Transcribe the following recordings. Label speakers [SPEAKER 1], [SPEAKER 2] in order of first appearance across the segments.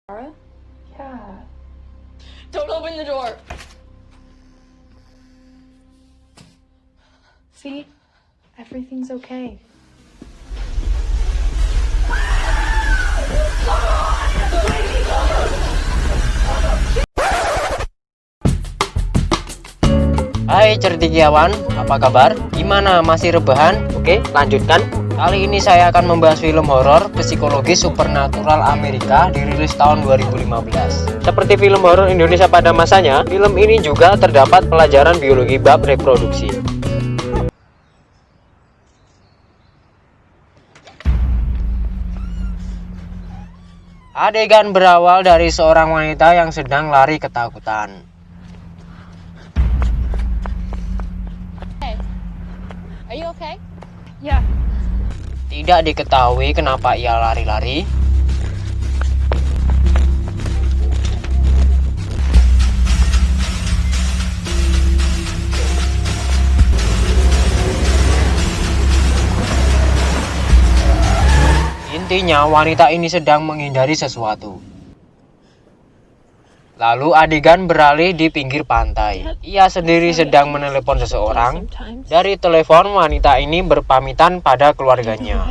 [SPEAKER 1] Sarah?
[SPEAKER 2] Yeah.
[SPEAKER 1] Don't open the door.
[SPEAKER 2] See? Everything's okay.
[SPEAKER 3] Hai cerdikiawan, apa kabar? Gimana, masih rebahan? Oke, lanjutkan. Kali ini saya akan membahas film horor psikologis supernatural Amerika dirilis tahun 2015. Seperti film horor Indonesia pada masanya, film ini juga terdapat pelajaran biologi bab reproduksi. Adegan berawal dari seorang wanita yang sedang lari ketakutan.
[SPEAKER 1] Are you okay?
[SPEAKER 2] Yeah.
[SPEAKER 3] Tidak diketahui kenapa ia lari-lari. Intinya, wanita ini sedang menghindari sesuatu. Lalu adegan beralih di pinggir pantai. Ia sendiri sedang menelepon seseorang. Dari telepon, wanita ini berpamitan pada keluarganya.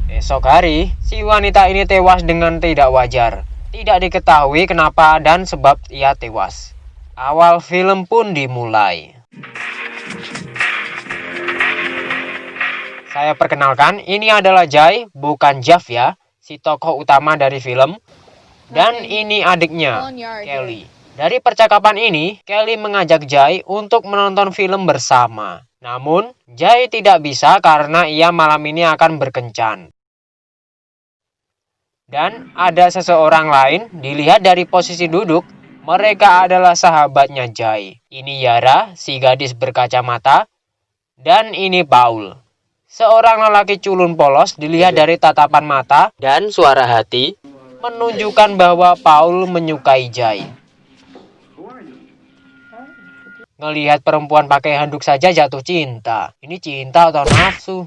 [SPEAKER 3] Esok hari, si wanita ini tewas dengan tidak wajar. Tidak diketahui kenapa dan sebab ia tewas. Awal film pun dimulai. Saya perkenalkan, ini adalah Jay, bukan Jeff ya, si tokoh utama dari film. Dan ini adiknya, Kelly. Dari percakapan ini, Kelly mengajak Jay untuk menonton film bersama. Namun, Jay tidak bisa karena ia malam ini akan berkencan. Dan ada seseorang lain, dilihat dari posisi duduk, mereka adalah sahabatnya Jay. Ini Yara, si gadis berkacamata, dan ini Paul. Seorang lelaki culun polos dilihat dari tatapan mata dan suara hati menunjukkan bahwa Paul menyukai Jay. Ngelihat perempuan pakai handuk saja jatuh cinta. Ini cinta atau nafsu?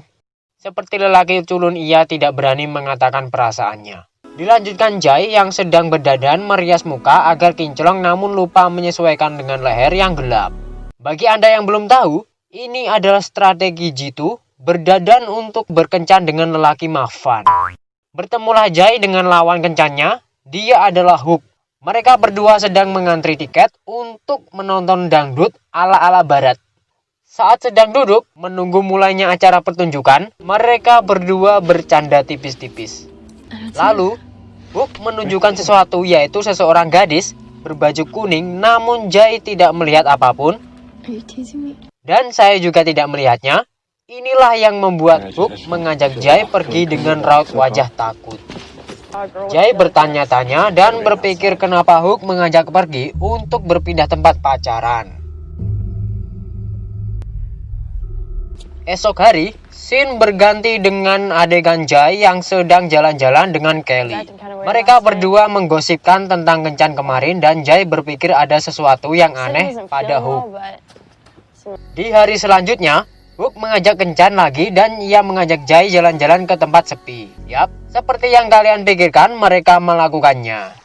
[SPEAKER 3] Seperti lelaki culun, ia tidak berani mengatakan perasaannya. Dilanjutkan Jay yang sedang berdandan merias muka agar kinclong namun lupa menyesuaikan dengan leher yang gelap. Bagi Anda yang belum tahu, ini adalah strategi jitu berdandan untuk berkencan dengan lelaki mapan. Bertemulah Jay dengan lawan kencannya, dia adalah Hook. Mereka berdua sedang mengantri tiket untuk menonton dangdut ala-ala barat. Saat sedang duduk, menunggu mulainya acara pertunjukan, mereka berdua bercanda tipis-tipis. Lalu, Hook menunjukkan sesuatu, yaitu seseorang gadis berbaju kuning, namun Jay tidak melihat apapun. Dan saya juga tidak melihatnya. Inilah yang membuat Hook mengajak Jay pergi dengan raut wajah takut. Jay bertanya-tanya dan berpikir kenapa Hook mengajak pergi untuk berpindah tempat pacaran. Esok hari, scene berganti dengan adegan Jay yang sedang jalan-jalan dengan Kelly. Mereka berdua menggosipkan tentang kencan kemarin dan Jay berpikir ada sesuatu yang aneh pada Hook. Di hari selanjutnya, Hook mengajak kencan lagi dan ia mengajak Jay jalan-jalan ke tempat sepi. Yap, seperti yang kalian pikirkan, mereka melakukannya.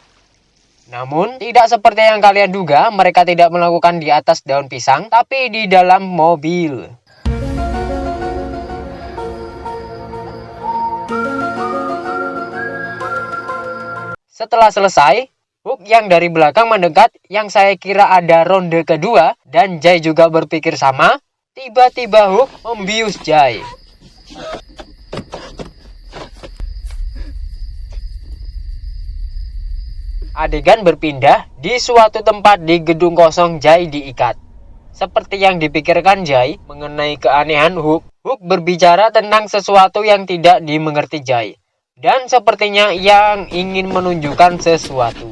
[SPEAKER 3] Namun, tidak seperti yang kalian duga, mereka tidak melakukan di atas daun pisang, tapi di dalam mobil. Setelah selesai, Hook yang dari belakang mendekat, yang saya kira ada ronde kedua, dan Jay juga berpikir sama. Tiba-tiba Hook membius Jay. Adegan berpindah di suatu tempat di gedung kosong. Jay diikat. Seperti yang dipikirkan Jay mengenai keanehan Hook, Hook berbicara tentang sesuatu yang tidak dimengerti Jay. Dan sepertinya yang ingin menunjukkan sesuatu.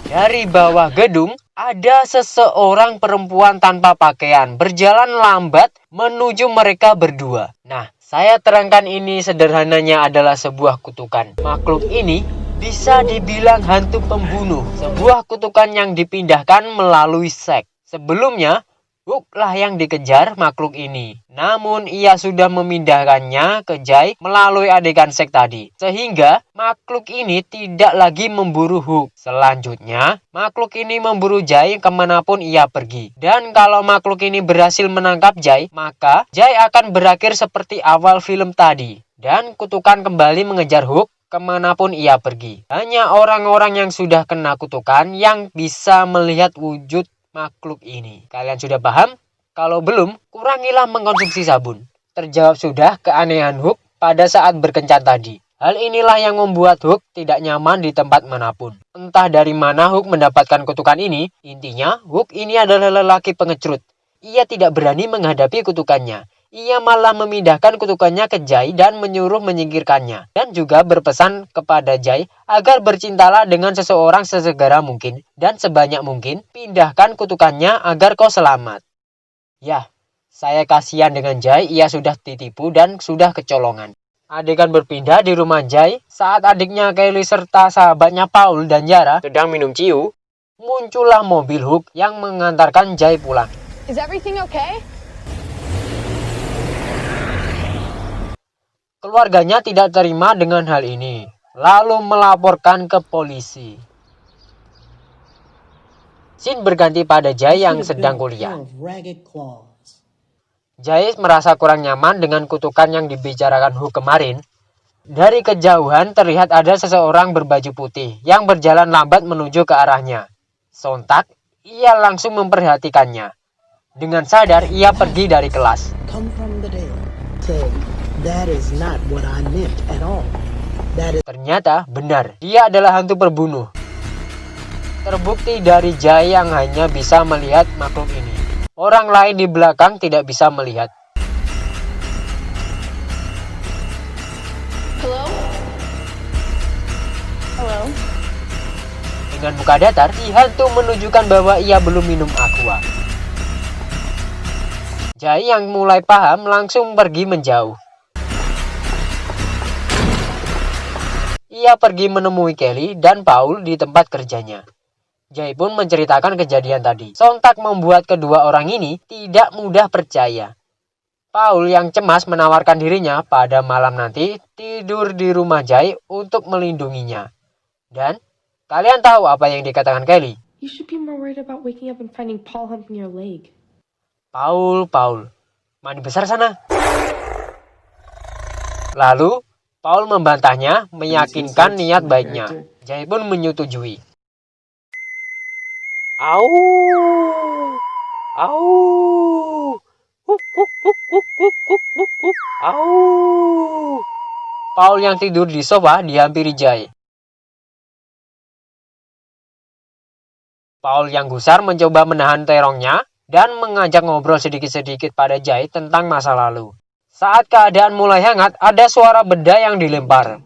[SPEAKER 3] Dari bawah gedung, ada seseorang perempuan tanpa pakaian berjalan lambat menuju mereka berdua. Nah, saya terangkan ini sederhananya adalah sebuah kutukan. Makhluk ini bisa dibilang hantu pembunuh, sebuah kutukan yang dipindahkan melalui seks. Sebelumnya, Hook lah yang dikejar makhluk ini. Namun ia sudah memindahkannya ke Jay melalui adegan seks tadi. Sehingga makhluk ini tidak lagi memburu Hook. Selanjutnya, makhluk ini memburu Jay kemanapun ia pergi. Dan kalau makhluk ini berhasil menangkap Jay, maka Jay akan berakhir seperti awal film tadi. Dan kutukan kembali mengejar Hook kemanapun ia pergi. Hanya orang-orang yang sudah kena kutukan yang bisa melihat wujud makhluk ini. Kalian sudah paham? Kalau belum, kurangilah mengkonsumsi sabun. Terjawab sudah keanehan Hook pada saat berkencan tadi. Hal inilah yang membuat Hook tidak nyaman di tempat manapun. Entah dari mana Hook mendapatkan kutukan ini, intinya Hook ini adalah lelaki pengecut. Ia tidak berani menghadapi kutukannya. Ia malah memindahkan kutukannya ke Jay dan menyuruh menyingkirkannya. Dan juga berpesan kepada Jay agar bercintalah dengan seseorang sesegera mungkin. Dan sebanyak mungkin pindahkan kutukannya agar kau selamat. Ya, saya kasihan dengan Jay, ia sudah ditipu dan sudah kecolongan. Adegan berpindah di rumah Jay saat adiknya Kelly serta sahabatnya Paul dan Yara sedang minum ciu. Muncullah mobil Hook yang mengantarkan Jay pulang.
[SPEAKER 1] Is everything okay?
[SPEAKER 3] Keluarganya tidak terima dengan hal ini, lalu melaporkan ke polisi. Scene berganti pada Jay yang sedang kuliah. Jay merasa kurang nyaman dengan kutukan yang dibicarakan Hook kemarin. Dari kejauhan terlihat ada seseorang berbaju putih yang berjalan lambat menuju ke arahnya. Sontak, ia langsung memperhatikannya. Dengan sadar, ia pergi dari kelas. Ternyata benar, dia adalah hantu perbunuh. Terbukti dari Jay yang hanya bisa melihat makhluk ini. Orang lain di belakang tidak bisa melihat.
[SPEAKER 1] Hello? Hello?
[SPEAKER 3] Dengan muka datar, si hantu menunjukkan bahwa ia belum minum aqua. Jay yang mulai paham langsung pergi menjauh. Ia pergi menemui Kelly dan Paul di tempat kerjanya. Jay pun menceritakan kejadian tadi. Sontak membuat kedua orang ini tidak mudah percaya. Paul yang cemas menawarkan dirinya pada malam nanti tidur di rumah Jay untuk melindunginya. Dan kalian tahu apa yang dikatakan Kelly?
[SPEAKER 2] You should be more worried about waking up and finding Paul humping your leg.
[SPEAKER 3] Paul, mandi besar sana. Lalu Paul membantahnya, meyakinkan niat baiknya. Jay pun menyetujui. Au, au, au. Paul yang tidur di sofa dihampiri Jay. Paul yang gusar mencoba menahan terongnya dan mengajak ngobrol sedikit-sedikit pada Jay tentang masa lalu. Saat keadaan mulai hangat, ada suara benda yang dilempar.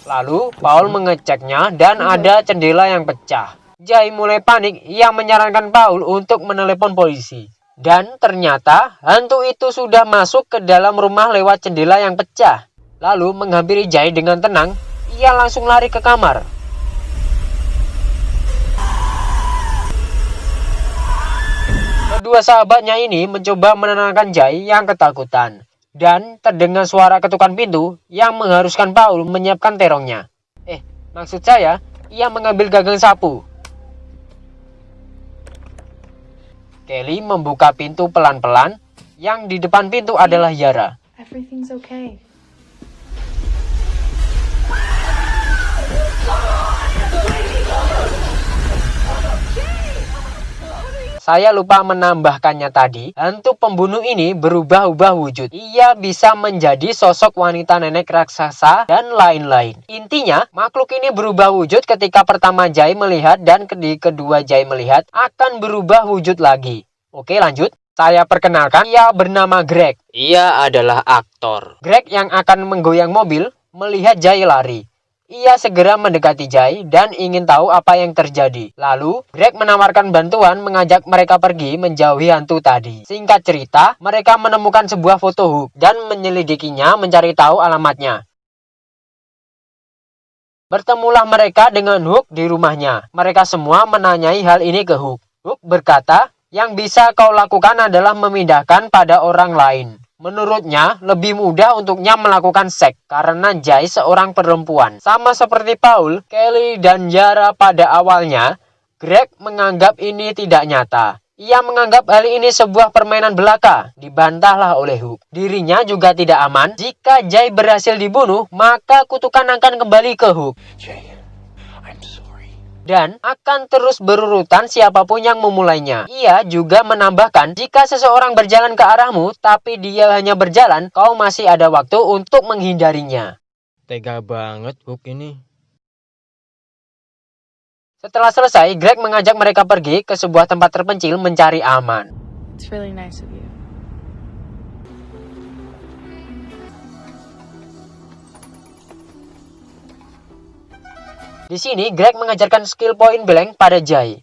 [SPEAKER 3] Lalu, Paul mengeceknya dan ada jendela yang pecah. Jay mulai panik, ia menyarankan Paul untuk menelepon polisi. Dan ternyata, hantu itu sudah masuk ke dalam rumah lewat jendela yang pecah. Lalu, menghampiri Jay dengan tenang, ia langsung lari ke kamar. Kedua sahabatnya ini mencoba menenangkan Jay yang ketakutan. Dan terdengar suara ketukan pintu yang mengharuskan Paul menyiapkan terongnya. Maksud saya, ia mengambil gagang sapu. Kelly membuka pintu pelan-pelan. Yang di depan pintu adalah Yara.
[SPEAKER 2] Everything's okay.
[SPEAKER 3] Saya lupa menambahkannya tadi, hantu pembunuh ini berubah-ubah wujud. Ia bisa menjadi sosok wanita nenek raksasa dan lain-lain. Intinya, makhluk ini berubah wujud ketika pertama Jay melihat dan di kedua Jay melihat akan berubah wujud lagi. Oke, lanjut. Saya perkenalkan, ia bernama Greg. Ia adalah aktor. Greg yang akan menggoyang mobil melihat Jay lari. Ia segera mendekati Jay dan ingin tahu apa yang terjadi. Lalu, Greg menawarkan bantuan mengajak mereka pergi menjauhi hantu tadi. Singkat cerita, mereka menemukan sebuah foto Hook dan menyelidikinya mencari tahu alamatnya. Bertemulah mereka dengan Hook di rumahnya. Mereka semua menanyai hal ini ke Hook. Hook berkata, Yang bisa kau lakukan adalah memindahkan pada orang lain. Menurutnya, lebih mudah untuknya melakukan seks karena Jai seorang perempuan. Sama seperti Paul, Kelly, dan Yara pada awalnya, Greg menganggap ini tidak nyata. Ia menganggap hal ini sebuah permainan belaka. Dibantahlah oleh Hook. Dirinya juga tidak aman. Jika Jai berhasil dibunuh, maka kutukan akan kembali ke Hook.
[SPEAKER 4] Jay, I'm sorry.
[SPEAKER 3] Dan akan terus berurutan siapapun yang memulainya. Ia juga menambahkan, jika seseorang berjalan ke arahmu, tapi dia hanya berjalan, kau masih ada waktu untuk menghindarinya. Tega banget Hook ini. Setelah selesai, Greg mengajak mereka pergi ke sebuah tempat terpencil mencari aman.
[SPEAKER 2] It's really nice of you.
[SPEAKER 3] Di sini, Greg mengajarkan skill point blank pada Jai.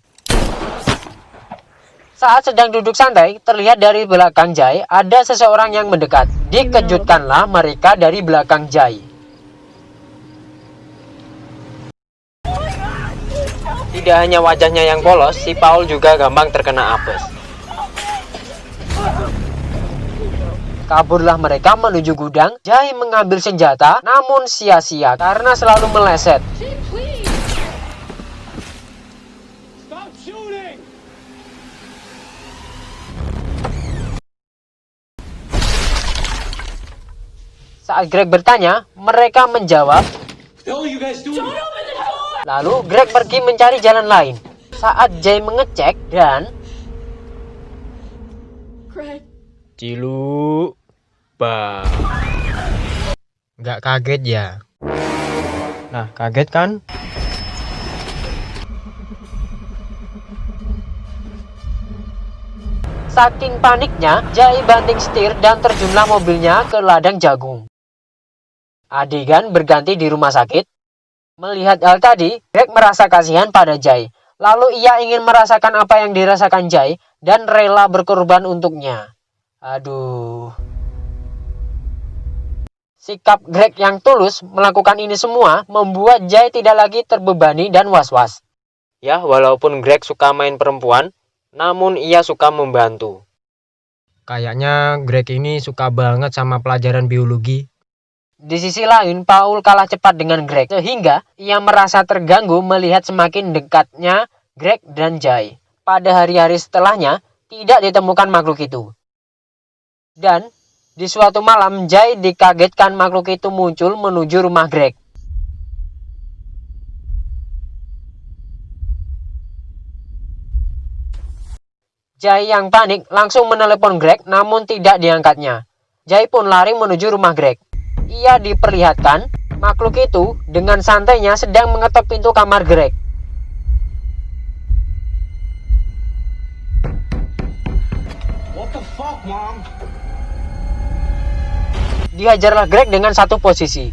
[SPEAKER 3] Saat sedang duduk santai, terlihat dari belakang Jai ada seseorang yang mendekat. Dikejutkanlah mereka dari belakang Jai. Tidak hanya wajahnya yang polos, si Paul juga gampang terkena apes. Kaburlah mereka menuju gudang. Jai mengambil senjata, namun sia-sia karena selalu meleset.
[SPEAKER 4] Stop shooting!
[SPEAKER 3] Saat Greg bertanya, mereka menjawab.
[SPEAKER 4] The hell are you guys doing?
[SPEAKER 3] Lalu Greg pergi mencari jalan lain. Saat Jai mengecek dan...
[SPEAKER 1] Greg.
[SPEAKER 3] Cilu, bang. Nggak kaget ya? Nah, kaget kan? Saking paniknya, Jai banting setir dan terjunlah mobilnya ke ladang jagung. Adegan berganti di rumah sakit. Melihat hal tadi, Greg merasa kasihan pada Jai. Lalu ia ingin merasakan apa yang dirasakan Jai dan rela berkorban untuknya. Aduh. Sikap Greg yang tulus melakukan ini semua membuat Jai tidak lagi terbebani dan was-was. Ya, walaupun Greg suka main perempuan, namun ia suka membantu. Kayaknya Greg ini suka banget sama pelajaran biologi. Di sisi lain, Paul kalah cepat dengan Greg, sehingga ia merasa terganggu melihat semakin dekatnya Greg dan Jai. Pada hari-hari setelahnya, tidak ditemukan makhluk itu. Dan, di suatu malam, Jai dikagetkan makhluk itu muncul menuju rumah Greg. Jai yang panik langsung menelepon Greg, namun tidak diangkatnya. Jai pun lari menuju rumah Greg. Ia diperlihatkan makhluk itu dengan santainya sedang mengetok pintu kamar Greg.
[SPEAKER 4] What the fuck, Mom?
[SPEAKER 3] Dihajarlah Greg dengan satu posisi.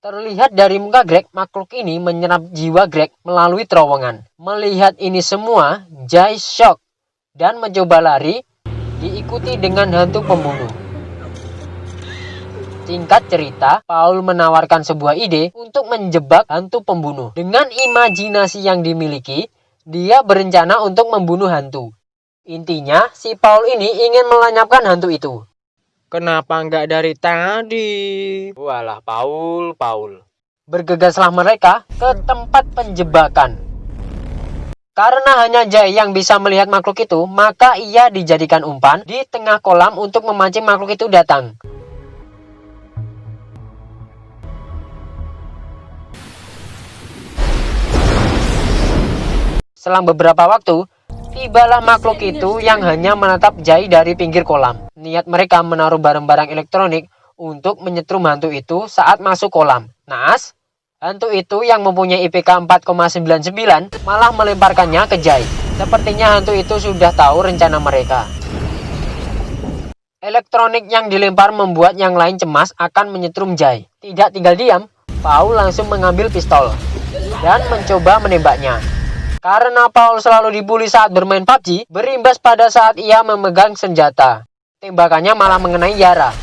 [SPEAKER 3] Terlihat dari muka Greg, makhluk ini menyerap jiwa Greg melalui terowongan. Melihat ini semua, Jai shock dan mencoba lari, diikuti dengan hantu pembunuh. Singkat cerita, Paul menawarkan sebuah ide untuk menjebak hantu pembunuh. Dengan imajinasi yang dimiliki, dia berencana untuk membunuh hantu. Intinya, si Paul ini ingin melenyapkan hantu itu. Kenapa nggak dari tadi? Walah, Paul. Bergegaslah mereka ke tempat penjebakan. Karena hanya Jai yang bisa melihat makhluk itu, maka ia dijadikan umpan di tengah kolam untuk memancing makhluk itu datang. Selang beberapa waktu, tibalah makhluk itu yang hanya menatap Jai dari pinggir kolam. Niat mereka menaruh barang-barang elektronik untuk menyetrum hantu itu saat masuk kolam. Naas, hantu itu yang mempunyai IPK 4,99 malah melemparkannya ke Jai. Sepertinya hantu itu sudah tahu rencana mereka. Elektronik yang dilempar membuat yang lain cemas akan menyetrum Jai. Tidak tinggal diam, Paul langsung mengambil pistol dan mencoba menembaknya. Karena Paul selalu dibully saat bermain PUBG, berimbas pada saat ia memegang senjata. Tembakannya malah mengenai Yara.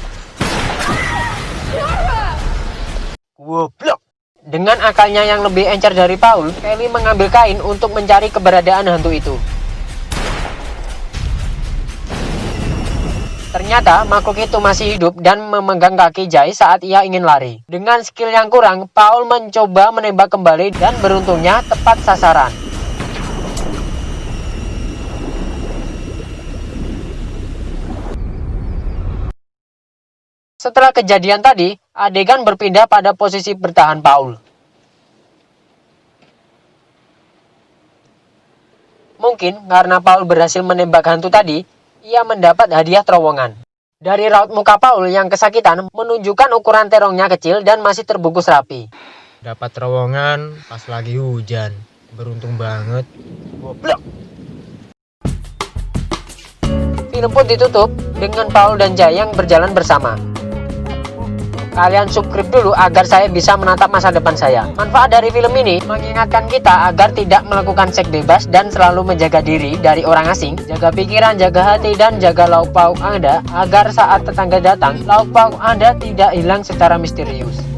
[SPEAKER 3] Goblok. Dengan akalnya yang lebih encer dari Paul, Kelly mengambil kain untuk mencari keberadaan hantu itu. Ternyata makhluk itu masih hidup dan memegang kaki Jay saat ia ingin lari. Dengan skill yang kurang, Paul mencoba menembak kembali dan beruntungnya tepat sasaran. Setelah kejadian tadi, adegan berpindah pada posisi bertahan Paul. Mungkin karena Paul berhasil menembak hantu tadi, ia mendapat hadiah terowongan. Dari raut muka Paul yang kesakitan menunjukkan ukuran terongnya kecil dan masih terbungkus rapi. Dapat terowongan pas lagi hujan. Beruntung banget. Goblok. Film pun ditutup dengan Paul dan Jay yang berjalan bersama. Kalian subscribe dulu agar saya bisa menatap masa depan saya. Manfaat dari film ini mengingatkan kita agar tidak melakukan seks bebas dan selalu menjaga diri dari orang asing. Jaga pikiran, jaga hati, dan jaga lauk pauk Anda agar saat tetangga datang, lauk pauk Anda tidak hilang secara misterius.